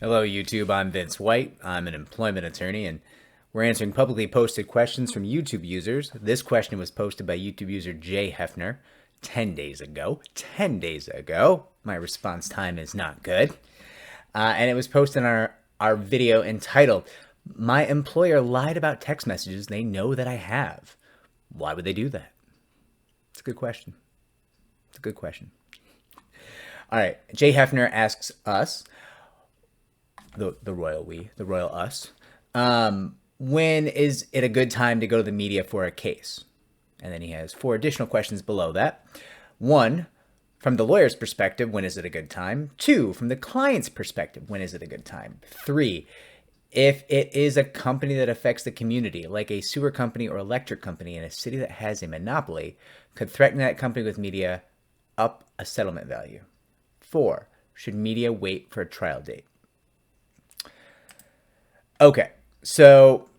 Hello, YouTube. I'm Vince White. I'm an employment attorney, and we're answering publicly posted questions from YouTube users. This question was posted by YouTube user Jay Hefner 10 days ago. 10 days ago. My response time is not good. And it was posted on our video entitled, "My employer lied about text messages they know that I have. Why would they do that?" It's a good question. It's a good question. All right. Jay Hefner asks us, the royal we, the royal us, when is it a good time to go to the media for a case? And then he has 4 additional questions below that. 1, from the lawyer's perspective, when is it a good time? 2, from the client's perspective, when is it a good time? 3, if it is a company that affects the community, like a sewer company or electric company in a city that has a monopoly, could threaten that company with media up a settlement value. 4, should media wait for a trial date? Okay, so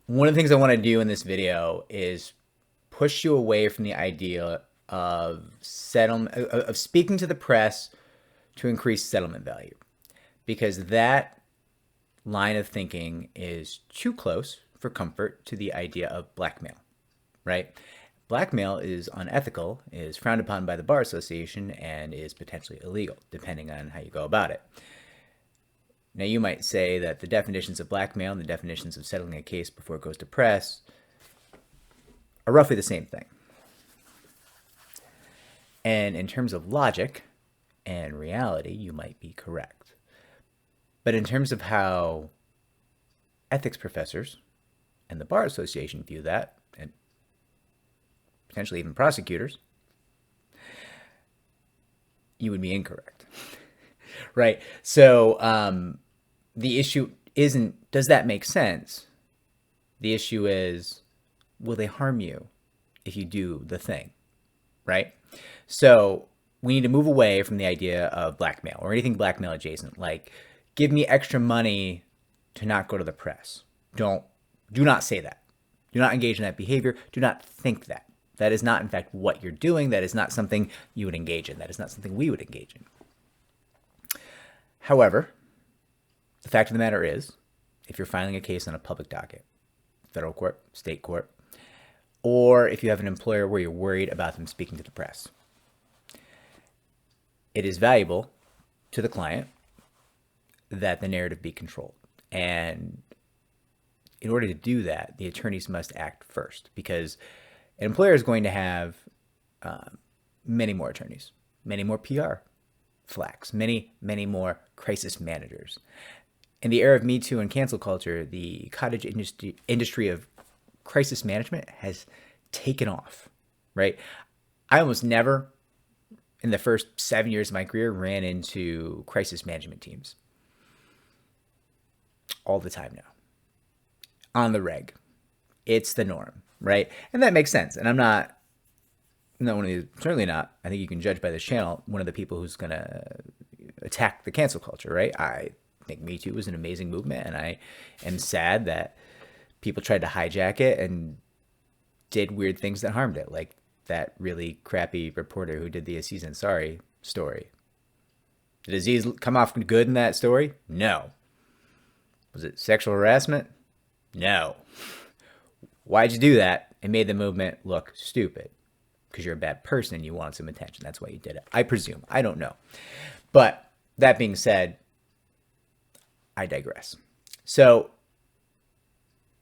one of the things I want to do in this video is push you away from the idea of speaking to the press to increase settlement value, because that line of thinking is too close for comfort to the idea of blackmail, right? Blackmail is unethical, is frowned upon by the Bar Association, and is potentially illegal, depending on how you go about it. Now, you might say that the definitions of blackmail and the definitions of settling a case before it goes to press are roughly the same thing. And in terms of logic and reality, you might be correct. But in terms of how ethics professors and the Bar Association view that, and potentially even prosecutors, you would be incorrect, right? So the issue isn't, does that make sense? The issue is, will they harm you if you do the thing, right? So we need to move away from the idea of blackmail or anything blackmail adjacent, like give me extra money to not go to the press. Do not say that. Do not engage in that behavior. Do not think that. That is not, in fact, what you're doing. That is not something you would engage in. That is not something we would engage in. However, the fact of the matter is, if you're filing a case on a public docket, federal court, state court, or if you have an employer where you're worried about them speaking to the press, it is valuable to the client that the narrative be controlled. And in order to do that, the attorneys must act first, because an employer is going to have many more attorneys, many more PR flacks, many more crisis managers. In the era of Me Too and cancel culture, the cottage industry of crisis management has taken off, right? I almost never, in the first 7 years of my career, ran into crisis management teams. All the time now. On the reg. It's the norm, right? And that makes sense. And I'm not one of these, certainly not, I think you can judge by this channel, one of the people who's going to attack the cancel culture, right? I think Me Too was an amazing movement, and I am sad that people tried to hijack it and did weird things that harmed it, like that really crappy reporter who did the Aziz Ansari story. Did Aziz come off good in that story? No. Was it sexual harassment? No. Why'd you do that? It made the movement look stupid because you're a bad person and you want some attention. That's why you did it. I presume. I don't know. But that being said, I digress. So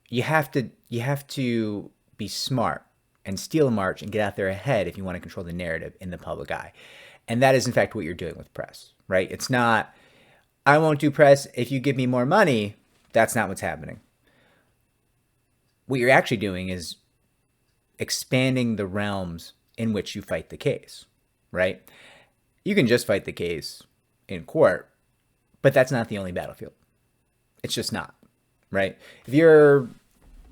you have to be smart and steal a march and get out there ahead if you want to control the narrative in the public eye. And that is, in fact, what you're doing with press, right? It's not, I won't do press if you give me more money. That's not what's happening. What you're actually doing is expanding the realms in which you fight the case, right? You can just fight the case in court, but that's not the only battlefield. It's just not, right? If you're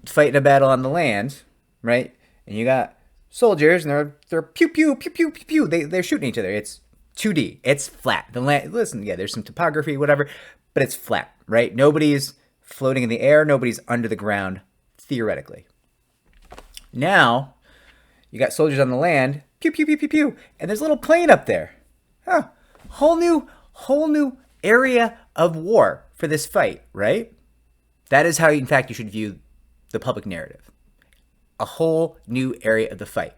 fighting a battle on the land, right, and you got soldiers and they're pew pew pew pew pew pew, they're shooting each other. It's 2D. It's flat. The land. Listen, yeah, there's some topography, whatever, but it's flat, right? Nobody's floating in the air. Nobody's under the ground, theoretically. Now, you got soldiers on the land, pew pew pew pew pew, and there's a little plane up there. Huh. Whole new area of war for this fight, right? That is how, in fact, you should view the public narrative. A whole new area of the fight.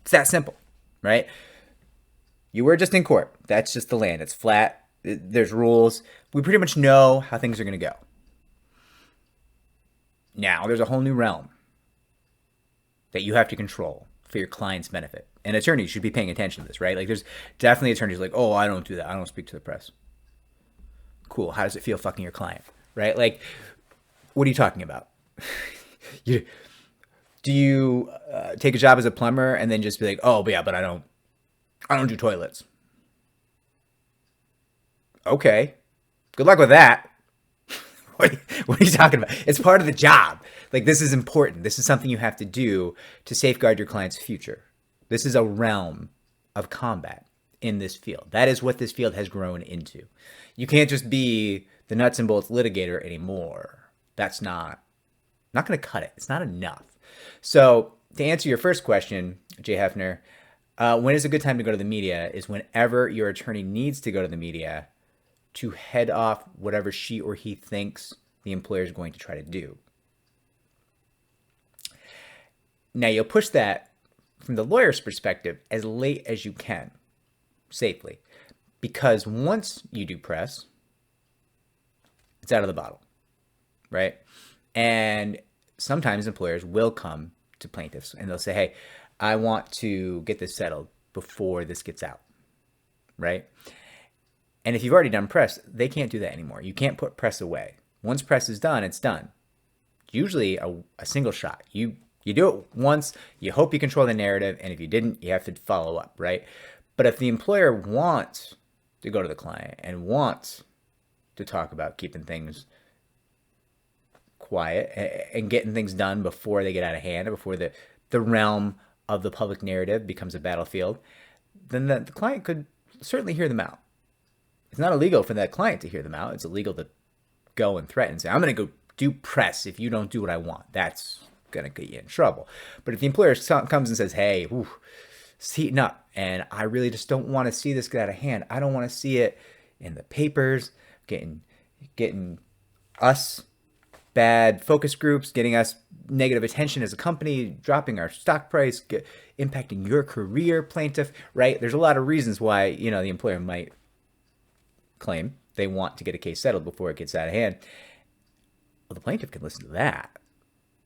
It's that simple, right? You were just in court. That's just the land. It's flat. There's rules. We pretty much know how things are going to go. Now, there's a whole new realm that you have to control for your client's benefit. And attorneys should be paying attention to this, right? Like, there's definitely attorneys like, oh, I don't do that. I don't speak to the press. Cool. How does it feel fucking your client, right? Like, what are you talking about? Do you take a job as a plumber and then just be like, oh, but yeah, but I don't do toilets. Okay. Good luck with that. What are you talking about? It's part of the job. Like, this is important. This is something you have to do to safeguard your client's future. This is a realm of combat in this field. That is what this field has grown into. You can't just be the nuts and bolts litigator anymore. That's not going to cut it. It's not enough. So to answer your first question, Jay Hefner, when is a good time to go to the media is whenever your attorney needs to go to the media to head off whatever she or he thinks the employer is going to try to do. Now, you'll push that from the lawyer's perspective as late as you can, safely, because once you do press, it's out of the bottle, right? And sometimes employers will come to plaintiffs and they'll say, hey, I want to get this settled before this gets out, right? And if you've already done press, they can't do that anymore. You can't put press away. Once press is done, it's done. Usually a single shot. You do it once, you hope you control the narrative, and if you didn't, you have to follow up, right? But if the employer wants to go to the client and wants to talk about keeping things quiet and getting things done before they get out of hand, before the realm of the public narrative becomes a battlefield, then the client could certainly hear them out. It's not illegal for that client to hear them out. It's illegal to go and threaten and say, I'm going to go do press if you don't do what I want. That's going to get you in trouble. But if the employer comes and says, hey, it's heating up, and I really just don't want to see this get out of hand. I don't want to see it in the papers, getting us bad focus groups, getting us negative attention as a company, dropping our stock price, impacting your career, plaintiff, right? There's a lot of reasons why, the employer might claim they want to get a case settled before it gets out of hand. Well, the plaintiff can listen to that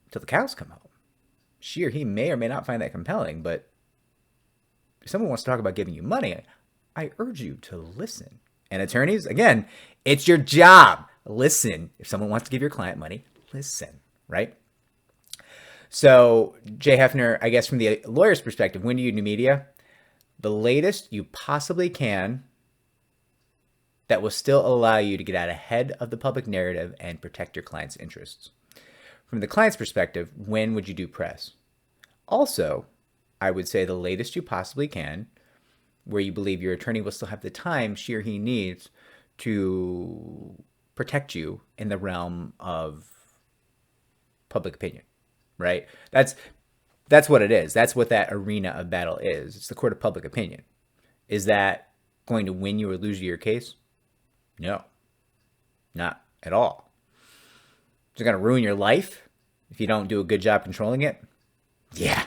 until the cows come home. She or he may or may not find that compelling, but if someone wants to talk about giving you money, I urge you to listen. And attorneys, again, it's your job. Listen. If someone wants to give your client money, listen, right? So, Jay Hefner, I guess from the lawyer's perspective, when do you do media? The latest you possibly can, that will still allow you to get out ahead of the public narrative and protect your client's interests. From the client's perspective, when would you do press? Also, I would say the latest you possibly can, where you believe your attorney will still have the time she or he needs to protect you in the realm of public opinion, right? That's what it is. That's what that arena of battle is. It's the court of public opinion. Is that going to win you or lose you your case? No, not at all. Is it going to ruin your life if you don't do a good job controlling it? Yeah.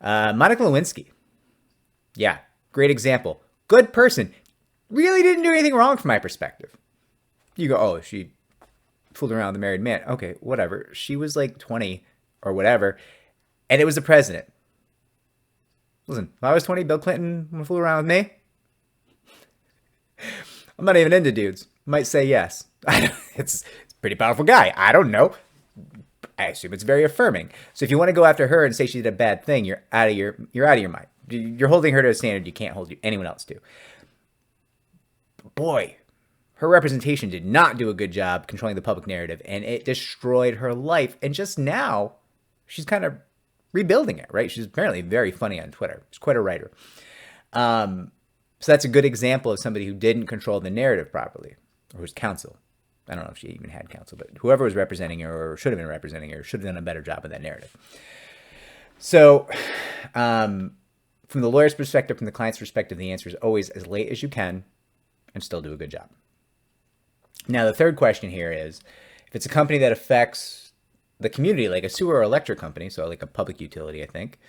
Monica Lewinsky. Yeah, great example. Good person. Really didn't do anything wrong from my perspective. You go, oh, she fooled around with a married man. Okay, whatever. She was like 20 or whatever, and it was the president. Listen, if I was 20, Bill Clinton would fool around with me. I'm not even into dudes. Might say yes. It's a pretty powerful guy. I don't know. I assume it's very affirming. So if you want to go after her and say she did a bad thing, you're out of your mind. You're holding her to a standard you can't hold anyone else to. Boy, her representation did not do a good job controlling the public narrative, and it destroyed her life. And just now, she's kind of rebuilding it, right? She's apparently very funny on Twitter. She's quite a writer. So that's a good example of somebody who didn't control the narrative properly, or whose counsel. I don't know if she even had counsel, but whoever was representing her or should have been representing her should have done a better job of that narrative. So from the lawyer's perspective, from the client's perspective, the answer is always as late as you can and still do a good job. Now, the third question here is, if it's a company that affects the community, like a sewer or electric company, so like a public utility, I think,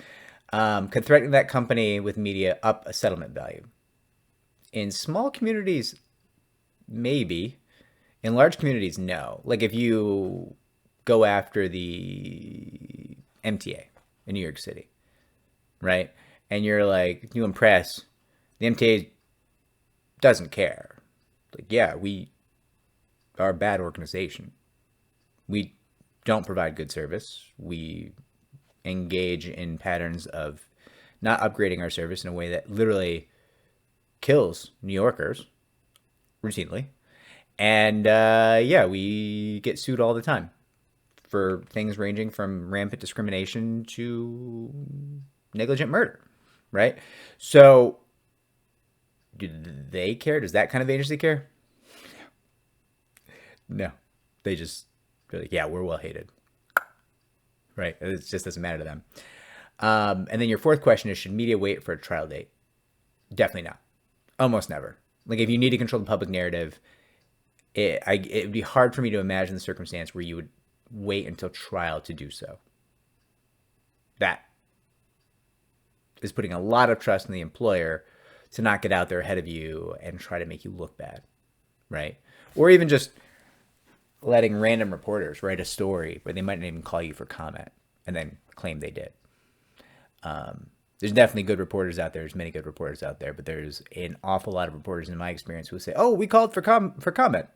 could threaten that company with media up a settlement value. In small communities, maybe. In large communities, no. Like if you go after the MTA in New York City, right? And you're like, you impress, the MTA doesn't care. Like, yeah, we are a bad organization. We don't provide good service. We engage in patterns of not upgrading our service in a way that literally kills New Yorkers routinely. And yeah, we get sued all the time for things ranging from rampant discrimination to negligent murder, right? So do they care? Does that kind of agency care? No. They just, they're like, yeah, we're well hated, right? It just doesn't matter to them. And then your fourth question is, should media wait for a trial date? Definitely not. Almost never. Like if you need to control the public narrative, it would be hard for me to imagine the circumstance where you would wait until trial to do so. That is putting a lot of trust in the employer to not get out there ahead of you and try to make you look bad, right? Or even just letting random reporters write a story where they might not even call you for comment and then claim they did. There's definitely good reporters out there. There's many good reporters out there, but there's an awful lot of reporters in my experience who say, oh, we called for comment.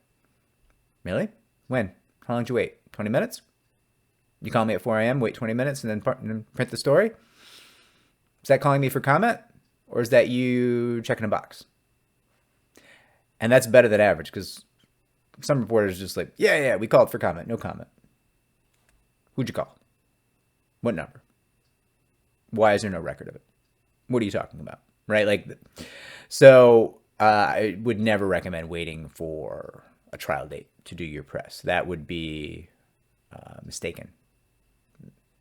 Really? When? How long did you wait? 20 minutes? You call me at 4 a.m., wait 20 minutes, and then print the story? Is that calling me for comment? Or is that you checking a box? And that's better than average, because some reporters are just like, yeah, we called for comment. No comment. Who'd you call? What number? Why is there no record of it? What are you talking about? Right? Like, so I would never recommend waiting for a trial date to do your press. That would be mistaken,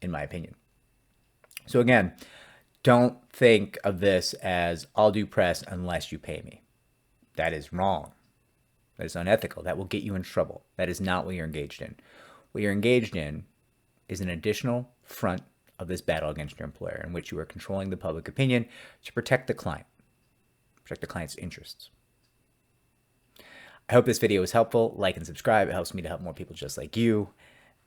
in my opinion. So again, don't think of this as I'll do press unless you pay me. That is wrong. That is unethical. That will get you in trouble. That is not what you're engaged in. What you're engaged in is an additional front of this battle against your employer, in which you are controlling the public opinion to protect the client's interests. I hope this video was helpful. Like and subscribe. It helps me to help more people just like you.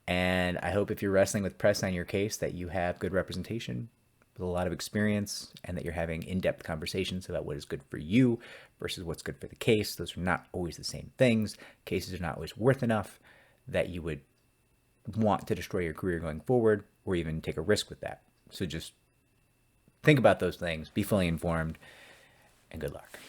And I hope if you're wrestling with press on your case that you have good representation with a lot of experience and that you're having in-depth conversations about what is good for you versus what's good for the case. Those are not always the same things. Cases are not always worth enough that you would want to destroy your career going forward or even take a risk with that. So just think about those things, be fully informed, and good luck.